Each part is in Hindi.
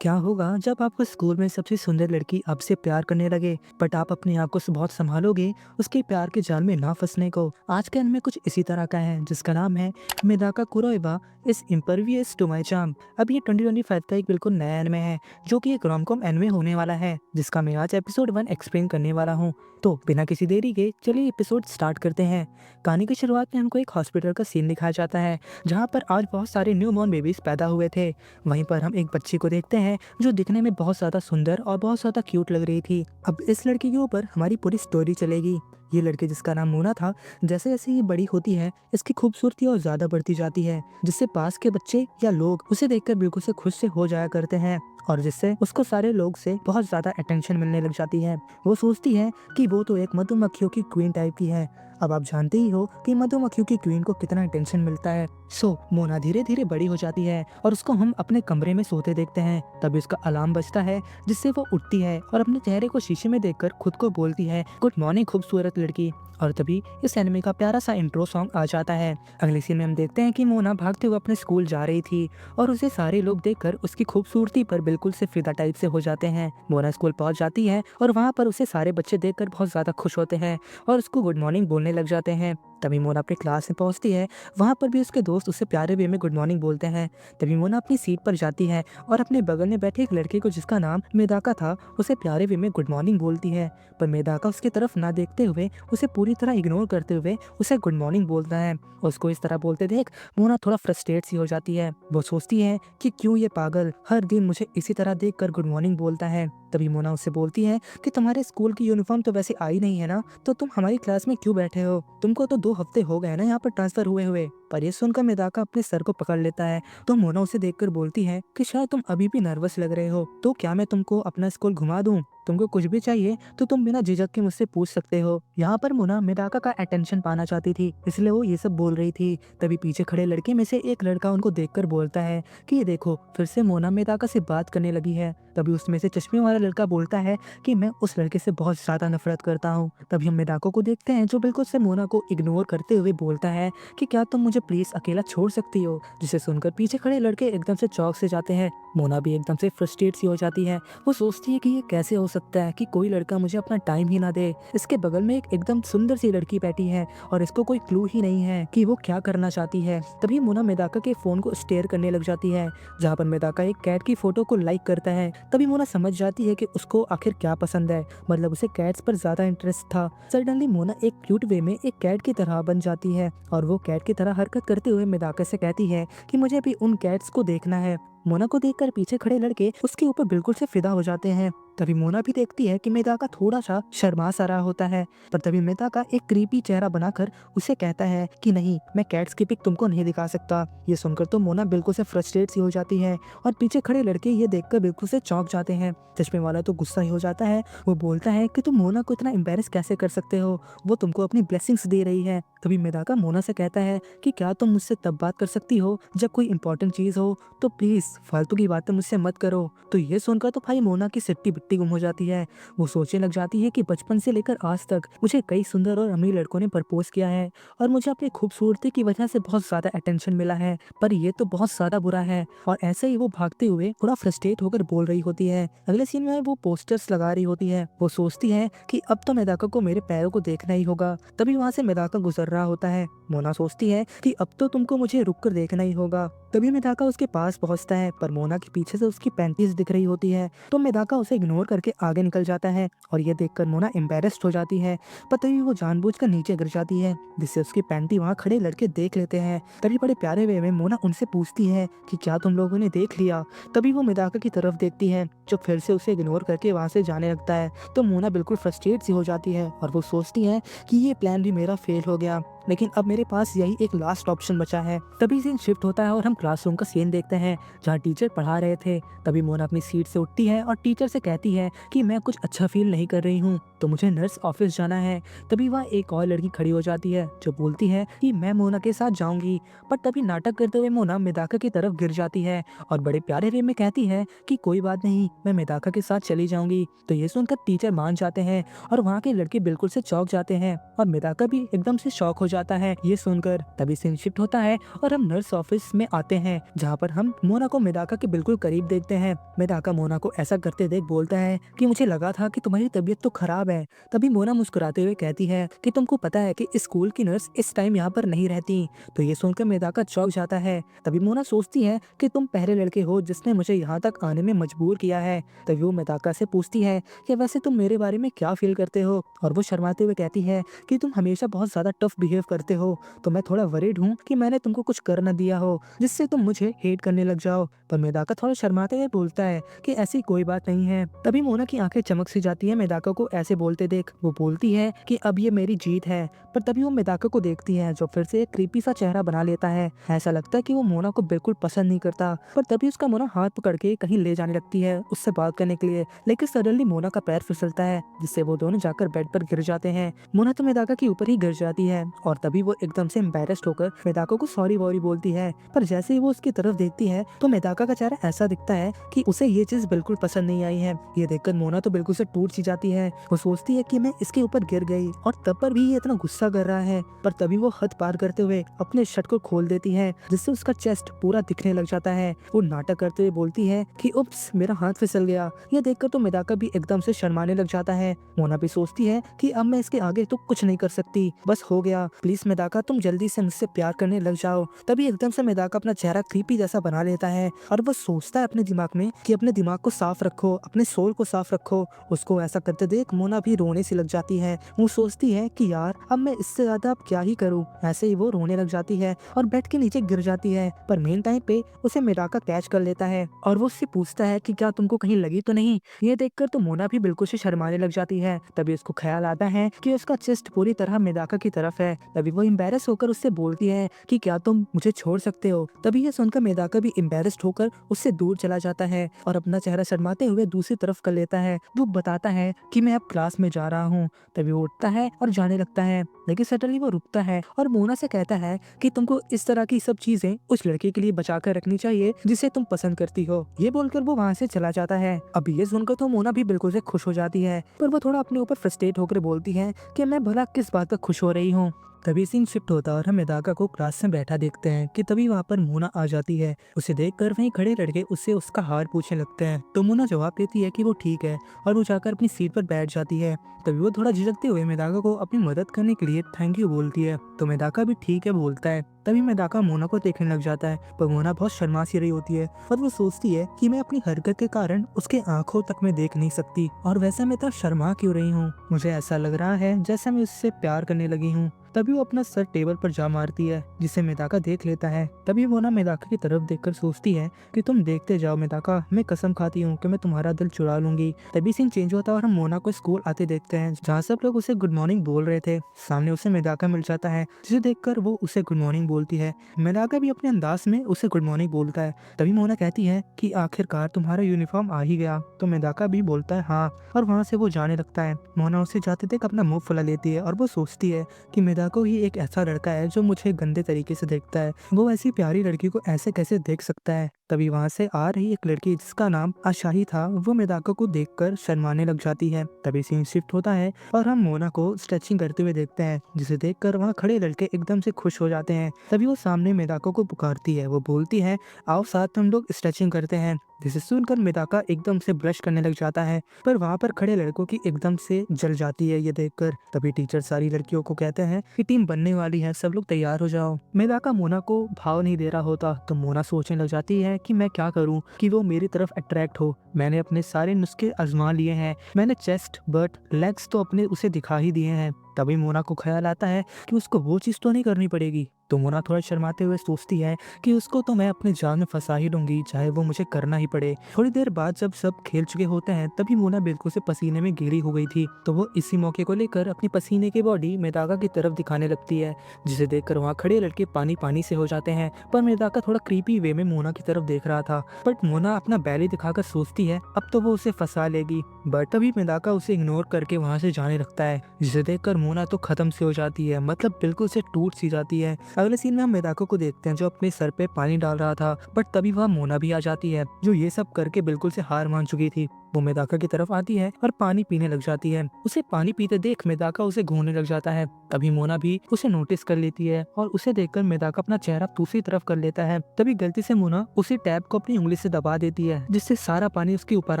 क्या होगा जब आपको स्कूल में सबसे सुंदर लड़की आपसे प्यार करने लगे बट आप अपने आप को बहुत संभालोगे उसके प्यार के जाल में ना फंसने को। आज के अंत में कुछ इसी तरह का है जिसका नाम है मेदाका कुरोइबा इस इम्परवियस टू माई चार्म। अब ये 2025 का एक बिल्कुल नया एनिमे है जो कि एक रोमकॉम एनिमे होने वाला है जिसका मैं आज एपिसोड 1 एक्सप्लेन करने वाला हूँ। तो बिना किसी देरी के चलिए एपिसोड स्टार्ट करते हैं। कहानी की शुरुआत में हमको एक हॉस्पिटल का सीन दिखाया जाता है जहाँ पर आज बहुत सारे न्यू बॉर्न बेबीज पैदा हुए थे। वहीं पर हम एक बच्ची को देखते हैं जो दिखने में बहुत ज़्यादा सुंदर और बहुत ज़्यादा क्यूट लग रही थी। अब इस लड़की के ऊपर हमारी पूरी स्टोरी चलेगी। ये लड़की जिसका नाम मोना था, जैसे जैसे ये बड़ी होती है इसकी खूबसूरती और ज़्यादा बढ़ती जाती है जिससे पास के बच्चे या लोग उसे देखकर बिल्कुल से खुश से हो जाया करते हैं और जिससे उसको सारे लोग से बहुत ज़्यादा अटेंशन मिलने लग जाती है। वो सोचती है कि वो तो एक मधुमक्खियों की क्वीन टाइप की है। अब आप जानते ही हो कि मधुमक्खियों की क्वीन को कितना अटेंशन मिलता है। सो मोना धीरे धीरे बड़ी हो जाती है और उसको हम अपने कमरे में सोते देखते हैं। तभी उसका अलार्म बजता है जिससे वो उठती है और अपने चेहरे को शीशे में देखकर खुद को बोलती है, गुड मॉर्निंग खूबसूरत लड़की। और तभी इस एनिमे का प्यारा सा इंट्रो सॉन्ग आ जाता है। अगले सीन में हम देखते हैं कि मोना भागते हुए अपने स्कूल जा रही थी और उसे सारे लोग देखकर उसकी खूबसूरती पर बिल्कुल से फिदा टाइप से हो जाते हैं। मोना स्कूल पहुंच जाती है और वहां पर उसे सारे बच्चे देखकर बहुत ज्यादा खुश होते हैं और उसको गुड मॉर्निंग बोलने लग जाते हैं। तभी मोना अपनी क्लास में पहुंचती है, वहां पर भी उसके दोस्त उससे प्यारे वे में गुड मॉर्निंग बोलते हैं। तभी मोना अपनी सीट पर जाती है और अपने बगल में बैठे एक लड़के को जिसका नाम मेदाका था उसे प्यारे वे में गुड मॉर्निंग बोलती है। पर मेदाका उसकी तरफ ना देखते हुए उसे पूरी तरह इग्नोर करते हुए उसे गुड मॉर्निंग बोलता है। उसको इस तरह बोलते देख मोना थोड़ा फ्रस्ट्रेट सी हो जाती है। वो सोचती है कि क्यों ये पागल हर दिन मुझे इसी तरह देख कर गुड मॉर्निंग बोलता है। तभी मोना उससे बोलती है कि तुम्हारे स्कूल की यूनिफॉर्म तो वैसे आई नहीं है ना, तो तुम हमारी क्लास में क्यों बैठे हो? तुमको तो 2 हफ्ते हो गए ना यहाँ पर ट्रांसफर हुए हुए। पर ये सुनकर मेदाका अपने सर को पकड़ लेता है तो मोना उसे देखकर बोलती है कि शायद तुम अभी भी नर्वस लग रहे हो, तो क्या मैं तुमको अपना स्कूल घुमा दूं? तुमको कुछ भी चाहिए तो तुम बिना झिझक के मुझसे पूछ सकते हो। यहाँ पर मोना मेदाका का अटेंशन पाना चाहती थी इसलिए वो ये सब बोल रही थी। तभी पीछे खड़े लड़के में से एक लड़का उनको देखकर बोलता है कि ये देखो फिर से मोना मेदाका से बात करने लगी है। तभी उसमें से चश्मे वाला लड़का बोलता है कि मैं उस लड़के से बहुत ज्यादा नफरत करता हूँ। तभी हम मेदाको को देखते हैं जो बिल्कुल से मोना को इग्नोर करते हुए बोलता है कि क्या तुम मुझे प्लीज अकेला छोड़ सकती हो? जिसे सुनकर पीछे खड़े लड़के एकदम से चौंक से जाते हैं। मोना भी एकदम से फ्रस्ट्रेट सी हो जाती है। वो सोचती है कि ये कैसे हो सकता है कि कोई लड़का मुझे अपना टाइम ही ना दे। इसके बगल में एक एकदम सुंदर सी लड़की बैठी है और इसको कोई क्लू ही नहीं है कि वो क्या करना चाहती है। तभी मोना मेदाका के फोन को स्टेयर करने लग जाती है जहाँ पर मेदाका एक कैट की फोटो को लाइक करता है। तभी मोना समझ जाती है कि उसको आखिर क्या पसंद है, मतलब उसे कैट्स पर ज्यादा इंटरेस्ट था। सडनली मोना एक क्यूट वे में एक कैट की तरह बन जाती है और वो कैट की तरह हरकत करते हुए मेदाका से कहती है कि मुझे भी उन कैट्स को देखना है। मोना को देखकर पीछे खड़े लड़के उसके ऊपर बिल्कुल से फिदा हो जाते हैं। तभी मोना भी देखती है कि मेदाका थोड़ा सा शर्मा सा रहा होता है, पर तभी मेदाका एक क्रीपी चेहरा बनाकर उसे कहता है कि नहीं, मैं कैट्स की पिक तुमको नहीं दिखा सकता। ये सुनकर तो मोना बिल्कुल से फ्रस्ट्रेट सी हो जाती है और पीछे खड़े लड़के ये देखकर बिल्कुल से चौंक जाते हैं। चश्मे वाला तो गुस्सा ही हो जाता है। वो बोलता है कि तुम मोना को इतना एम्बेरस कैसे कर सकते हो, वो तुमको अपनी ब्लेसिंग्स दे रही है। तभी मेदाका मोना से कहता है कि क्या तुम मुझसे तब बात कर सकती हो जब कोई इंपॉर्टेंट चीज हो, तो प्लीज फालतू की बातें मुझसे मत करो। तो ये सुनकर तो भाई मोना की सिट्टी बिट्टी गुम हो जाती है। वो सोचने लग जाती है कि बचपन से लेकर आज तक मुझे कई सुंदर और अमीर लड़कों ने प्रपोज किया है और मुझे अपनी खूबसूरती की वजह से बहुत ज्यादा अटेंशन मिला है, पर ये तो बहुत ज्यादा बुरा है। और ऐसे ही वो भागते हुए थोड़ा फ्रस्ट्रेट होकर बोल रही होती है। अगले सीन में वो पोस्टर्स लगा रही होती है। वो सोचती है कि अब तो मेदाका को मेरे पैरों को देखना ही होगा। तभी वहां से मेदाका गुजर रहा होता है। मोना सोचती है कि अब तो तुमको मुझे रुक कर देखना ही होगा। तभी मेदाका उसके पास पहुंचता है पर मोना के पीछे से उसकी पैंटीज दिख रही होती है, तो मेदाका उसे इग्नोर करके आगे निकल जाता है और ये देखकर मोना एम्बेरस्ड हो जाती है। पर तभी वो जानबूझकर नीचे गिर जाती है जिससे उसकी पैंटी वहाँ खड़े लड़के देख लेते हैं। तभी बड़े प्यारे वे में मोना उनसे पूछती है कि क्या तुम लोगों ने देख लिया? तभी वो मेदाका की तरफ देखती है जो फिर से उसे इग्नोर करके वहाँ से जाने लगता है। तो मोना बिल्कुल फ्रस्ट्रेट सी हो जाती है और वो सोचती है कि ये प्लान भी मेरा फेल हो गया, लेकिन अब मेरे पास यही एक लास्ट ऑप्शन बचा है। तभी सीन शिफ्ट होता है और हम क्लासरूम का सीन देखते हैं जहाँ टीचर पढ़ा रहे थे। तभी मोना अपनी सीट से उठती है और टीचर से कहती है कि मैं कुछ अच्छा फील नहीं कर रही हूँ, तो मुझे नर्स ऑफिस जाना है। तभी वहाँ एक और लड़की खड़ी हो जाती है जो बोलती है कि मैं मोना के साथ जाऊंगी। पर तभी नाटक करते हुए मोना मेदाका की तरफ गिर जाती है और बड़े प्यारे वे में कहती है कि कोई बात नहीं, मैं मेदाका के साथ चली जाऊंगी। तो ये सुनकर टीचर मान जाते हैं और वहाँ के लड़के बिल्कुल से चौंक जाते हैं और मेदाका भी एकदम से शॉक हो जाती जाता है। ये सुनकर तभी सीन शिफ्ट होता है और हम नर्स ऑफिस में आते हैं, जहाँ पर हम मोना को मेदाका के बिल्कुल करीब देखते हैं। मेदाका मोना को ऐसा करते देख बोलता है कि मुझे लगा था कि तुम्हारी तबीयत तो खराब है। तभी मोना मुस्कुराते हुए कहती है कि तुमको पता है कि स्कूल की नर्स इस टाइम यहाँ पर नहीं रहती। तो ये सुनकर मेदाका चौंक जाता है। तभी मोना सोचती है कि तुम पहले लड़के हो जिसने मुझे यहाँ तक आने में मजबूर किया है। तभी वो मेदाका से पूछती है कि वैसे तुम मेरे बारे में क्या फील करते हो, और वो शर्माते हुए कहती है कि तुम हमेशा बहुत ज्यादा टफ बिहेव करते हो, तो मैं थोड़ा वरीड हूँ कि मैंने तुमको कुछ कर न दिया हो जिससे तुम मुझे हेट करने लग जाओ। पर मेदाका थोड़ा शर्माते हुए बोलता है कि ऐसी कोई बात नहीं है। तभी मोना की आंखें चमक सी जाती है मेदाका को ऐसे बोलते देख। वो बोलती है कि अब ये मेरी जीत है। पर तभी वो मेदाका को देखती है जो फिर से एक क्रीपी सा चेहरा बना लेता है। ऐसा लगता है कि वो मोना को बिल्कुल पसंद नहीं करता। पर तभी उसका मोना हाथ पकड़ के कहीं ले जाने लगती है उससे बात करने के लिए, लेकिन सडनली मोना का पैर फिसलता है जिससे वो दोनों जाकर बेड पर गिर जाते हैं। मोना तो मेदाका के ऊपर ही गिर जाती है और तभी वो एकदम से एम्बैरेस्ड होकर मेदाका को सॉरी वॉरी बोलती है। पर जैसे ही वो उसकी तरफ देखती है तो मेदाका का चेहरा ऐसा दिखता है कि उसे ये चीज बिल्कुल पसंद नहीं आई है। ये देखकर मोना तो बिल्कुल से टूट सी जाती है। वो सोचती है कि मैं इसके ऊपर गिर गई और तब पर भी ये इतना गुस्सा कर रहा है। पर तभी वो हद पार करते हुए अपने शर्ट को खोल देती है जिससे उसका चेस्ट पूरा दिखने लग जाता है। वो नाटक करते हुए बोलती है कि उप्स मेरा हाथ फिसल गया। ये देखकर तो मेदाका भी एकदम से शर्माने लग जाता है। मोना भी सोचती है कि अब मैं इसके आगे तो कुछ नहीं कर सकती, बस हो गया, प्लीज मेदाका तुम जल्दी से मुझसे प्यार करने लग जाओ। तभी एकदम से मेदाका अपना चेहरा क्रीपी जैसा बना लेता है और वो सोचता है अपने दिमाग में कि अपने दिमाग को साफ रखो, अपने सोल को साफ रखो। उसको ऐसा करते देख मोना भी रोने सी लग जाती है। वो सोचती है कि यार अब मैं इससे ज्यादा अब क्या ही करूँ। ऐसे ही वो रोने लग जाती है और बेड के नीचे गिर जाती है। पर मेन टाइम पे उसे मेदाका कैच कर लेता है और वो उससे पूछता है कि क्या तुमको कहीं लगी तो नहीं। ये देखकर तो मोना भी बिल्कुल से शर्माने लग जाती है। तभी उसको ख्याल आता है कि उसका चेस्ट पूरी तरह मेदाका की तरफ है। तभी वो एम्बैरेस होकर उससे बोलती है कि क्या तुम मुझे छोड़ सकते हो। तभी ये सुनकर मेदाका भी एम्बैरेस्ड होकर उससे दूर चला जाता है और अपना चेहरा शर्माते हुए दूसरी तरफ कर लेता है। वो बताता है कि मैं अब क्लास में जा रहा हूँ। तभी वो उठता है और जाने लगता है, लेकिन सडनली वो रुकता है और मोना से कहता है कि तुमको इस तरह की सब चीजें उस लड़के के लिए बचा कर रखनी चाहिए जिसे तुम पसंद करती हो। ये बोलकर वो वहाँ से चला जाता है। अब ये सुनकर तो मोना भी बिल्कुल से खुश हो जाती है, पर वो थोड़ा अपने ऊपर फ्रस्ट्रेट होकर बोलती है कि मैं भला किस बात पर खुश हो रही हूँ। तभी सीन शिफ्ट होता है और हम मेदाका को क्लास में बैठा देखते हैं कि तभी वहाँ पर मोना आ जाती है। उसे देखकर वहीं खड़े लड़के उससे उसका हाल पूछने लगते हैं, तो मोना जवाब देती है कि वो ठीक है और वो जाकर अपनी सीट पर बैठ जाती है। तभी वो थोड़ा झिझकते हुए मेदाका को अपनी मदद करने के लिए थैंक यू बोलती है, तो मेदाका भी ठीक है बोलता है। तभी मेदाका मोना को देखने लग जाता है, पर मोना बहुत शर्मा सी रही होती है और वो सोचती है कि मैं अपनी हरकत के कारण उसके आंखों तक में देख नहीं सकती, और वैसे मैं इतना शर्मा क्यों रही हूँ। मुझे ऐसा लग रहा है जैसे मैं उससे प्यार करने लगी हूँ। तभी वो अपना सर टेबल पर जा मारती है जिसे मेदाका देख लेता है। तभी वो ना मेदाका की तरफ देखकर सोचती है कि तुम देखते जाओ मेदाका, मैं कसम खाती हूँ कि मैं तुम्हारा दिल चुरा लूंगी। तभी सीन चेंज होता है और हम मोना को स्कूल आते देखते हैं, जहाँ सब लोग उसे गुड मॉर्निंग बोल रहे थे। सामने उसे मेदाका मिल जाता है जिसे देखकर वो उसे गुड मॉर्निंग बोलती है। मेदाका भी अपने अंदाज में उसे गुड मॉर्निंग बोलता है। तभी मोना कहती है कि आखिरकार तुम्हारा यूनिफॉर्म आ ही गया, तो मेदाका भी बोलता है हाँ, और वहाँ से वो जाने लगता है। मोना उसे जाते देख अपना मुंह फुला लेती है और वो सोचती है कि मेदाका ही एक ऐसा लड़का है जो मुझे गंदे तरीके से देखता है, वो ऐसी प्यारी लड़की को ऐसे कैसे देख सकता है। तभी वहाँ से आ रही एक लड़की जिसका नाम आशाही था, वो मेदाका को देखकर शर्माने लग जाती है। तभी सीन शिफ्ट होता है और हम मोना को स्ट्रेचिंग करते हुए देखते हैं, जिसे देखकर वहाँ खड़े लड़के एकदम से खुश हो जाते हैं। तभी वो सामने मेदाका को पुकारती है, वो बोलती है आओ साथ में हम लोग स्ट्रेचिंग करते हैं। जिसे सुनकर मेदाका एकदम से ब्रश करने लग जाता है, पर वहाँ पर खड़े लड़कों की एकदम से जल जाती है ये देखकर। तभी टीचर सारी लड़कियों को कहते हैं कि टीम बनने वाली है, सब लोग तैयार हो जाओ। मेदाका मोना को भाव नहीं दे रहा होता, तो मोना सोचने लग जाती है कि मैं क्या करूं कि वो मेरी तरफ अट्रैक्ट हो। मैंने अपने सारे नुस्खे आजमा लिए हैं, मैंने चेस्ट बट लेग्स तो अपने उसे दिखा ही दिए हैं। तभी मोना को ख्याल आता है कि उसको वो चीज तो नहीं करनी पड़ेगी, तो मोना थोड़ा शर्माते हुए सोचती है कि उसको तो मैं अपने जाल में फंसा ही लूंगी, चाहे वो मुझे करना ही पड़े। थोड़ी देर बाद जब सब खेल चुके होते हैं, तभी मोना बिल्कुल से पसीने में गीली हो गई थी, तो वो इसी मौके को लेकर अपनी पसीने की बॉडी मेदाका की तरफ दिखाने लगती है, जिसे देखकर वहाँ खड़े लड़के पानी पानी से हो जाते हैं। पर मेदाका थोड़ा क्रीपी वे में मोना की तरफ देख रहा था, बट मोना अपना बैली दिखाकर सोचती है अब तो वो उसे फंसा लेगी। बट तभी मेदाका उसे इग्नोर करके वहाँ से जाने लगता है, जिसे देखकर मोना तो खत्म सी हो जाती है, मतलब बिल्कुल से टूट सी जाती है। अगले सीन में हम मेदाका को देखते हैं जो अपने सर पे पानी डाल रहा था, बट तभी वह मोना भी आ जाती है जो ये सब करके बिल्कुल से हार मान चुकी थी। वो मेदाका की तरफ आती है और पानी पीने लग जाती है। उसे पानी पीते देख मेदाका उसे घूरने लग जाता है। तभी मोना भी उसे नोटिस कर लेती है और उसे देखकर मेदाका अपना चेहरा दूसरी तरफ कर लेता है। तभी गलती से मोना उसी टैब को अपनी उंगली से दबा देती है, जिससे सारा पानी उसके ऊपर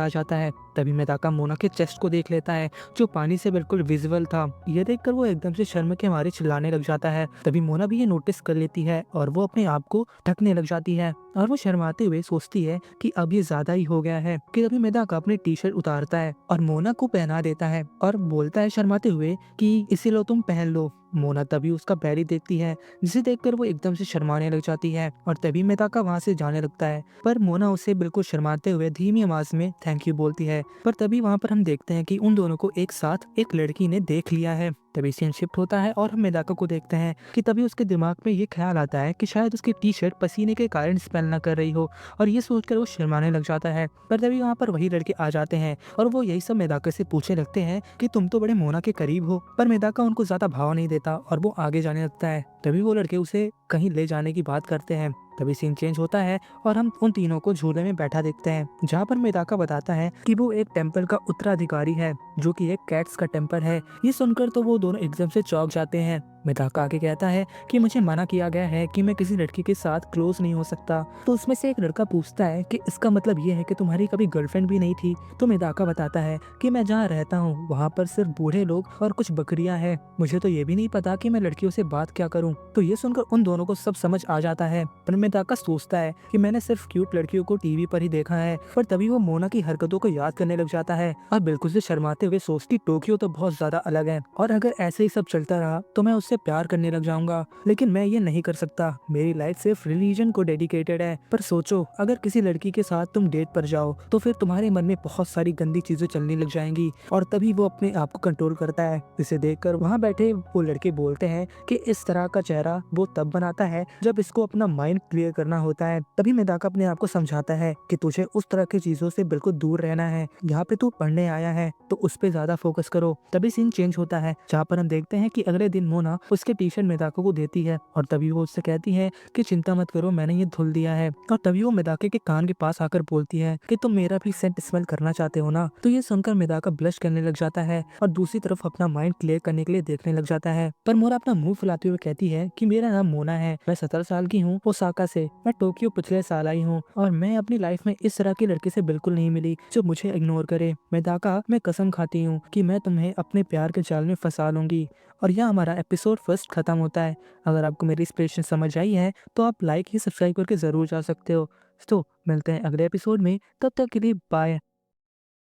आ जाता है। तभी मेदाका मोना के चेस्ट को देख लेता है, जो पानी से बिल्कुल विजिबल था। ये देखकर वो एकदम से शर्म के मारे चिल्लाने लग जाता है। तभी मोना भी ये नोटिस कर लेती है और वो अपने आप को ढकने लग जाती है और वो शर्माते हुए सोचती है कि अब ये ज्यादा ही हो गया है। कि तभी मेदाका अपनी टी शर्ट उतारता है और मोना को पहना देता है और बोलता है शर्माते हुए कि इसे लो, तुम पहन लो। मोना तभी उसका बैरी देखती है, जिसे देखकर वो एकदम से शर्माने लग जाती है और तभी मेदाका वहाँ से जाने लगता है। पर मोना उसे बिल्कुल शर्माते हुए धीमी आवाज में थैंक यू बोलती है। पर तभी वहाँ पर हम देखते हैं कि उन दोनों को एक साथ एक लड़की ने देख लिया है। तभी सीन शिफ्ट होता है और हम मेदाका को देखते हैं कि तभी उसके दिमाग में ये ख्याल आता है कि शायद उसकी टी शर्ट पसीने के कारण स्मेल ना कर रही हो, और ये सोचकर वो शर्माने लग जाता है। पर तभी वहाँ पर वही लड़के आ जाते हैं और वो यही सब मेदाका से पूछने लगते हैं कि तुम तो बड़े मोना के करीब हो। पर मेदाका उनको ज्यादा भाव नहीं देता और वो आगे जाने लगता है। तभी वो लड़के उसे कहीं ले जाने की बात करते हैं। तभी सीन चेंज होता है और हम उन तीनों को झूले में बैठा देखते हैं, जहाँ पर मेदाका बताता है कि वो एक टेम्पल का उत्तराधिकारी है, जो कि एक कैट्स का टेम्पल है। ये सुनकर तो वो दोनों एकदम से चौंक जाते हैं। मेदाका आगे कहता है कि मुझे मना किया गया है कि मैं किसी लड़की के साथ क्लोज नहीं हो सकता। तो उसमें से एक लड़का पूछता है कि इसका मतलब ये है कि तुम्हारी कभी गर्लफ्रेंड भी नहीं थी? तो मेदाका बताता है कि मैं जहाँ रहता हूँ वहाँ पर सिर्फ बूढ़े लोग और कुछ बकरियां हैं, मुझे तो ये भी नहीं पता कि मैं लड़कियों से बात क्या करूँ। तो ये सुनकर उन दोनों को सब समझ आ जाता है। पर मेदाका सोचता है कि मैंने सिर्फ क्यूट लड़कियों को टीवी पर ही देखा है। पर तभी वो मोना की हरकतों को याद करने लग जाता है और बिल्कुल से शर्माते हुए सोचती टोक्यो तो बहुत ज्यादा अलग है, और अगर ऐसे ही सब चलता रहा तो मैं उससे प्यार करने लग जाऊंगा। लेकिन मैं ये नहीं कर सकता, मेरी लाइफ सिर्फ रिलीजन को डेडिकेटेड है। पर सोचो, अगर किसी लड़की के साथ तुम डेट पर जाओ तो फिर तुम्हारे मन में बहुत सारी गंदी चीजें चलने लग जाएंगी। और तभी वो अपने आप को कंट्रोल करता है। इसे देखकर वहाँ बैठे वो लड़के बोलते हैं कि इस तरह का चेहरा वो तब बनाता है जब इसको अपना माइंड क्लियर करना होता है। तभी मेदाका अपने आप को समझाता है कि तुझे उस तरह की चीजों से बिल्कुल दूर रहना है। यहाँ पे तू पढ़ने आया है तो उस पे ज्यादा फोकस करो। तभी सीन चेंज होता है, जहाँ पर हम देखते हैं कि अगले दिन मोना उसके टी शर्ट मेदाका को देती है और तभी वो उससे कहती है कि चिंता मत करो, मैंने ये धुल दिया है। और तभी वो मेदाके के कान के पास आकर बोलती है कि तुम मेरा भी सेंट स्मेल करना चाहते हो ना। तो ये सुनकर मेदाका ब्लश करने लग जाता है और दूसरी तरफ अपना माइंड क्लियर करने के लिए देखने लग जाता है। पर मोना अपना मुंह फुलाते हुए कहती है कि मेरा नाम मोना है, मैं 17 साल की हूँ, ओसाका से। मैं टोक्यो पिछले साल आई हूँ और मैं अपनी लाइफ में इस तरह की लड़की से बिल्कुल नहीं मिली जो मुझे इग्नोर करे। मेदाका, मैं कसम खाती हूँ कि मैं तुम्हें अपने प्यार के जाल में फंसा लूंगी। और यह हमारा एपिसोड फर्स्ट खत्म होता है। अगर आपको मेरी इंस्पिरेशन समझ आई है तो आप लाइक ही सब्सक्राइब करके जरूर जा सकते हो। तो मिलते हैं अगले एपिसोड में, तब तक के लिए बाय।